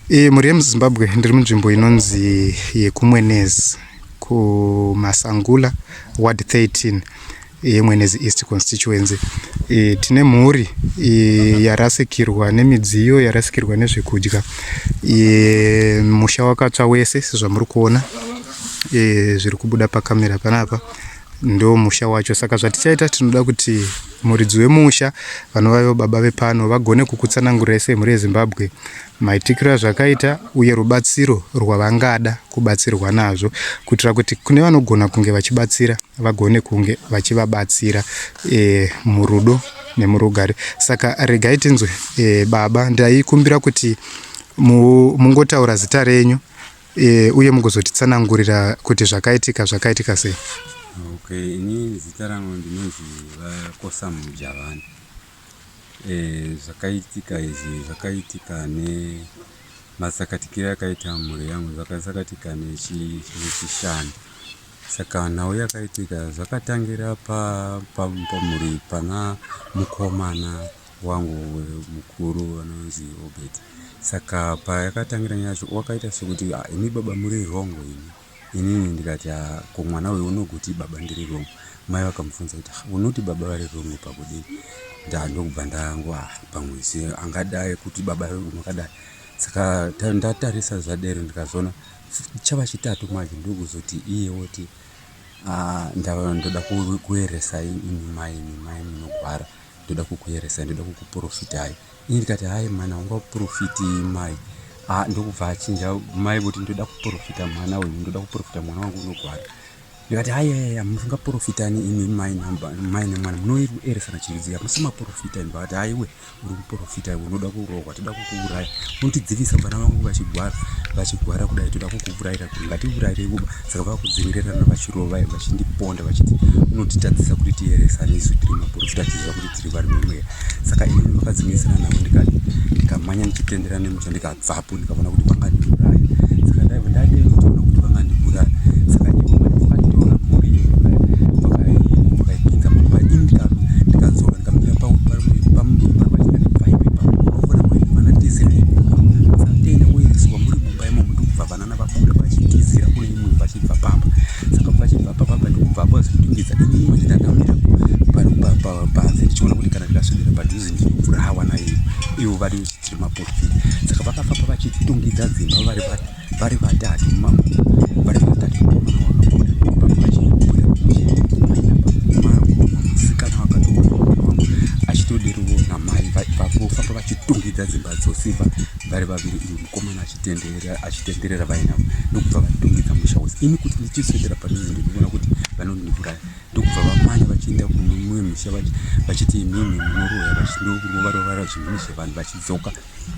Muri yemuZimbabwe ndiri munzvimbo inonzi yekumwenezi kuMasangula ward 13 yeMwenezi East constituency. Tine mhuri yarasikirwa nemidziyo, yarasikirwa nezvekudya. Musha wakatsva wese sezvamuri kuona zviri kubuda pakamera panapa ndo musha wacho. Saka zvatichaita tinoda kuti muridzi wemusha vanova baba vepano vagone kukutsanangurira semhuri yeZimbabwe maitikiro zvakaita uye rubatsiro rwavangada kubatsirwa nazvo, kuitira kuti kune vanogona kunge vachibatsira vagone kunge vachivabatsira murudo nemurugare. Saka regai tinzwe baba, ndaikumbira kuti mungotaura zita renyu uye mugozotitsanangurira kuti zvakaitika sei. Okay, ini zita rangu ndinonzi Vakosa Mujavani. Zvakaitika nemasakatikiro akaita mhuri yangu zvakasakatika nechishanu. Saka nhau yakaitika zvakatangira pamhuri pana mukomana wangu mukuru anonzi Obedi. Saka payakatangira nyacho wakaita sekuti ini baba muri rongo inini ndikati ko mwana wewe unoguti baba ndiri rongo. Mai vakamubvunza kuti unoti baba vari rongo pakudini? Ndokubva ndangu pamwezi angadai kuti baba unokadai. Saka ndatarisa zvadero ndikazoona chava chitatu manje ndokuzoti iye woti ndoda kueresa ini mai munogwara, ndoda kukueresa, ndoda kukuprofitai. Ini ndikati hai mwana ungaprofiti mai. Ndokubva achinja mai kuti ndoda kuprofita mwana wenyu, ndoda kuprofita mwana wangu unogwara. Ndikati hai musingaprofitani imi mai nemwana munoeresana chividziya musimaprofita. Ndikati haiwe uri kuprofita, unoda kurogwa, toda kukuuraya, unotidzivisa vana vangu vachigwara kudai, toda kukuurayira kuti ngatiurayire kuba. Saka vakudzivirira vachirova vachindiponda vachiti unotitadzisa kuti tieresane isu tiri maprofita tiziva kuti tiri vari mumweya. Saka ini vakadzingisana navo ndikamhanya ndichitendera nemusha ndikabvapo ndikaona kuti vangandiuraya. Saka ndadai kutoona kuti vangandiuraya. Saka ivo vakatora mhuri vakaipinza mumba. Ini ndikadzoka ndikamira vanatizira kuereswa muri mumba imomo. Ndokubva vana navabuda vachitizira kune imwe vachibva pamba. Saka vachibva pamba ndokubva zvitungidza ini manje ndakamira panze ndichiona kuti kana ndikaswedera padhuze ndinourawa naivo ivo vari vachitiri maprofita. Saka vakafamba vachitungidza dzimba vari vatatu mukomana wakabuda musikana wakatoa achitoderowo namai vafamba vachitungidza dzimba dzose vari vaviri, uyu mukomana achitenderera vainavo. Ndokubva vatungidza musha wose. Ini kuti ndichiswedera padhuze ndinoona kuti vanondiuraya. Ndokubva vamanya vachienda kumwe musha vachiti imimi munoroya vachindorovara zvinhu zvevanhu vachidzoka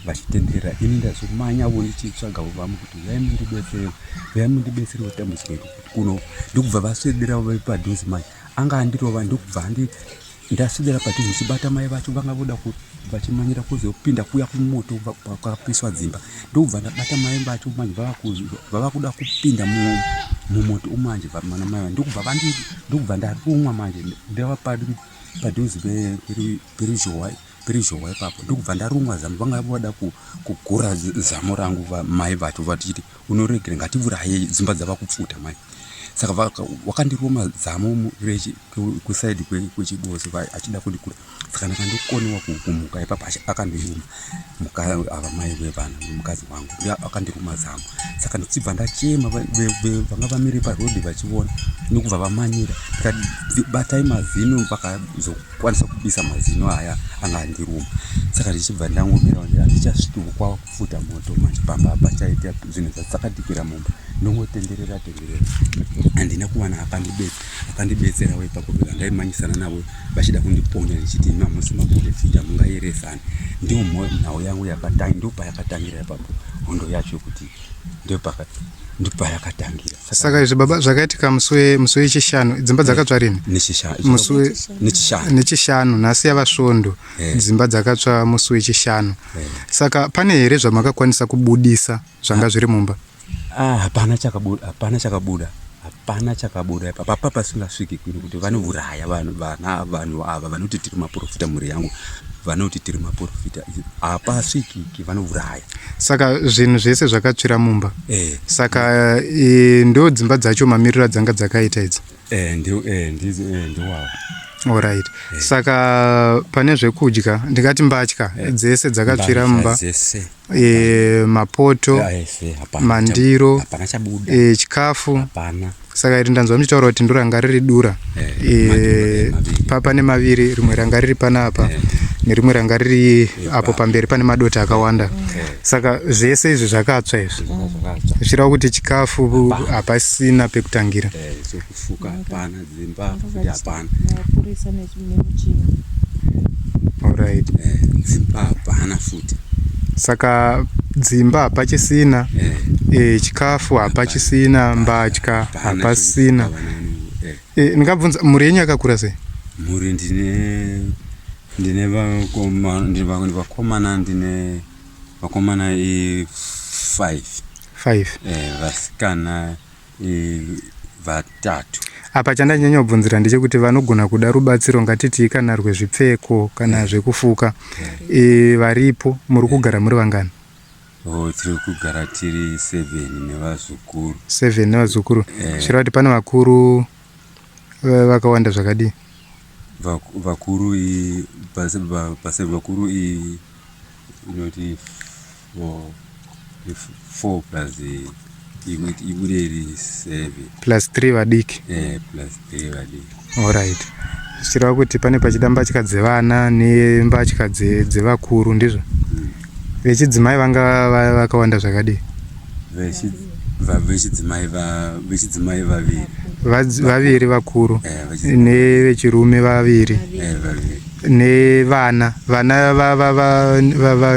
vachitenderera. Ini ndazomanyavo ndichitsvagawo vamwe kuti uyai mundibetserewo dambudziko iri kuti kuno. Ndokubva vaswedera padhuze mai anga andirova. Ndokubva ndaswedera padhuze ndichibata mai vacho vanga voda vachimanyira kuzopinda kuya kumoto kwakapiswa dzimba. Ndokubva ndabata mai vacho manje vava kuda kupinda mumoto umanje vamana mai. Ndokubva ndarumwa manje ndava padhuze perizhowa ipapo. Ndokubva ndarumwa zamu, vanga voda kugura zamu rangu mai vacho vachiti unoregere ngatiuraye dzimba dzava kupfuta mai. Saka wakandiruma zamu kusaidi kwechibosi achida kundikura. Saka ndakandokoniwa kumuka ipapo akandiruma ava mai vevana mukadzi wangu akandiruma zamu. Saka ndichibva ndachema vanga vamire parodhi vachiona. Ndokubva vamanyira batai mazino vakazokwanisa kubisa mazino aya anga andiruma. Saka ndichibva ndangomira handichasvika kufuta moto manje pamba pachaita zvinhu zvasakadikira mumba. Ndongotenderera handina kuwana akandibetsera ipapo. Ndaimanyisana navo vachida kundiponya ndichiti mamusi maprofita mungaeresana. Ndiyo nhau yangu ndopayakatangira ipapo hondo yacho kuti ndopayakatangira. Saka izvi baba zvakaitika musi wechishanu. Dzimba dzakatsva rini? Nechishanu. Nhasi yava svondo. Dzimba dzakatsva musi wechishanu. Saka pane here zvamakakwanisa kubudisa zvanga zviri mumba? Hapana chakabuda papa pasingasviki kuti vanouraya vanhu ava vanoti tiri maprofita mhuri yangu vanoti tiri maprofita hapasvikiki vanouraya. Saka zvinhu zvese zvakatsvira mumba. Saka ndo dzimba dzacho mamiriro adzanga dzakaita idzi. Ndiwavo. Alright. Saka pane zvekudya ndingati mbatya dzese dzakatsvira mumba. Mapoto, mandiro, chikafu. Saka iri ndanzwa muchitaura kuti ndo ranga riri dura. Pane maviri, rimwe ranga riri panapa nerimwe ranga riri apo pamberi pane madota akawanda. Saka zvese izvi zvakatsva izvi. Zvichireva kuti chikafu hapasina pekutangira. Alright. Saka dzimba hapachisina, chikafu hapachisina, mbatya hapasina. Ndingabvunza mhuri yenyu yakakura sei? Mhuri ndine vakomana, ndine vakomana 5. Vasikana 3. Apa chandanyanya kubvunzira ndechekuti vanogona kuda rubatsiro, ngatiti kana rwezvipfeko kana zvekufuka, varipo, muri kugara muri vangani? Tiri kugara tiri 7 nevazukuru. 7 nevazukuru. Zvireva kuti pane vakuru vakawanda zvakadii? Vakuru vakuru inoti 4 plus ibuderi 7 plus 3 vadiki. Plus 3 vadiki. Alright. Zvichireva kuti pane pachida mbatya dzevana nembatya dzevakuru, ndizvo? Vechidzimai vanga vakawanda zvakadii? Vechidzimai vaviri vakuru nevechirume vaviri nevana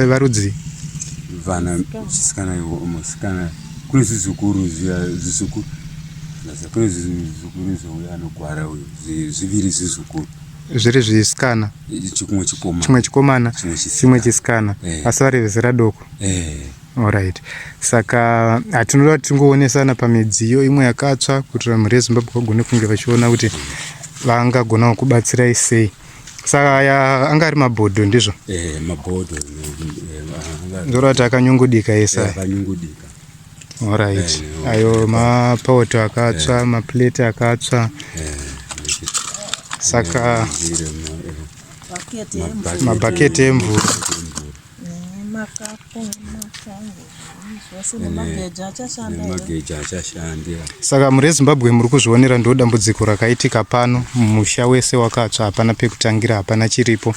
varudzi. Vana chisikana musikana kune zizukuru kune zizukuru zouya anogwara zviviri zizukuru zviri zvisikana, chimwe chikomana chimwe chisikana, asi vari vezera doko. Alright. Saka hatinoda kuti tingoonesana pamidziyo imwe yakatsva kuitira mhuri yeZimbabwe vagone kunge vachiona kuti vangagonawo kubatsirai sei. Saka aya anga ari mabhodho, ndizvo? Mabhodho. Ndoreva kuti akanyungudika esa. Akanyungudika. Alright. Ayo mapoto akatsva, maplate akatsva. Saka mabhaketi emvura. Saka muri yeZimbabwe muri kuzvionera ndo dambudziko rakaitika pano. Musha wese wakatsva, hapana pekutangira, hapana chiripo.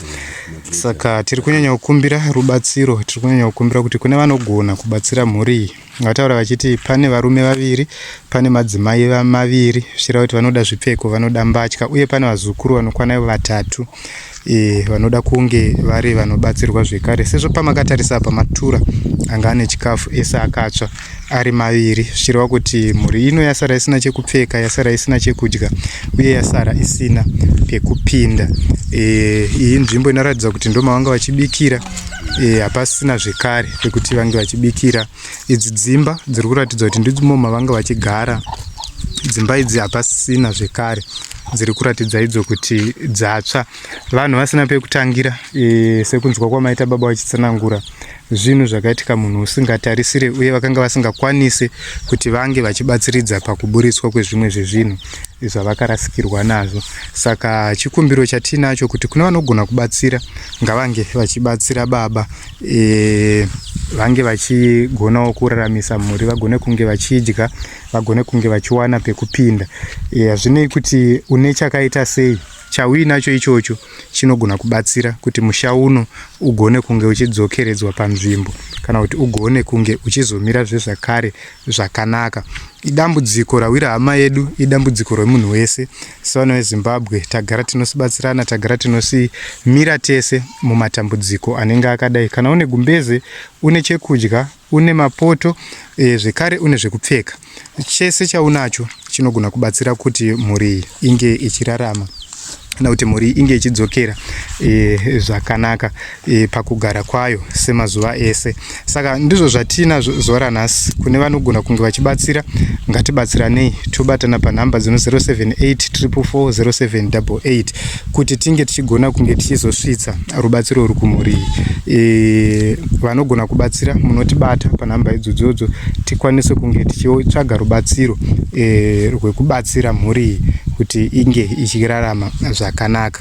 Saka tiri kunyanya kukumbira rubatsiro, tiri kunyanya kukumbira kuti kune vanogona kubatsira mhuri iyi. Vataura vachiti pane varume 2, pane madzimai 2, zvichireva kuti vanoda zvipfeko, vanoda mbatya, uye pane vazukuru vanokwana 3 vanoda kunge vari vanobatsirwa zvekare. Sezvo pamakatarisa pamatura anga ane chikafu ese akatsva ari 2, zvichireva kuti mhuri ino yasara isina chekupfeka, yasara isina chekudya, uye yasara isina pekupinda. Iyi nzvimbo inoratidza kuti ndo mavanga vachibikira, hapasina zvekare pekuti vange vachibikira. Idzi dzimba dziri kuratidza kuti ndimo mavanga vachigara. Dzimba idzi hapasina zvekare, dziri kuratidza idzo kuti dzatsva. Vanhu vasina pekutangira, sekunzwa kwamaita baba vachitsanangura zvinhu zvakaitika munhu usingatarisire, uye vakanga vasingakwanise kuti vange vachibatsiridza pakuburitswa kwezvimwe zvezvinhu zvavakarasikirwa nazvo. Saka chikumbiro chatinacho kuti kuna vanogona kubatsira ngavange vachibatsira baba, vange vachigonawo kuraramisa mhuri, vagone kunge vachidya, vagone kunge vachiwana pekupinda. Hazvinei kuti une chakaita sei, chauinacho ichocho chinogona kubatsira kuti musha uno ugone kunge uchidzokeredzwa panzvimbo, kana kuti ugone kunge uchizomira zvezvakare zvakanaka. Idambudziko rawira hama yedu, idambudziko remunhu wese. Sevana veZimbabwe tagara tinosibatsirana, tagara tinosimira tese mumatambudziko anenge akadai. Kana une gumbeze, une chekudya, une mapoto, zvekare une zvekupfeka, chese chaunacho chinogona kubatsira kuti mhuri inge ichirarama. kana kuti mhuri inge ichidzokera zvakanaka pakugara kwayo semazuva ese. Saka ndizvo zvatinazvo zuva ranhasi. Kune vanogona kunge vachibatsira, ngatibatsiranei tobatana panhamba dzino 078 444 0788 kuti tinge tichigona kunge tichizosvitsa rubatsiro ruri kumhuri iyi. Vanogona kubatsira munotibata panhamba idzodzo tikwanise kunge tichitsvaga rubatsiro rwekubatsira mhuri iyi kuti inge ichirarama zvakanaka.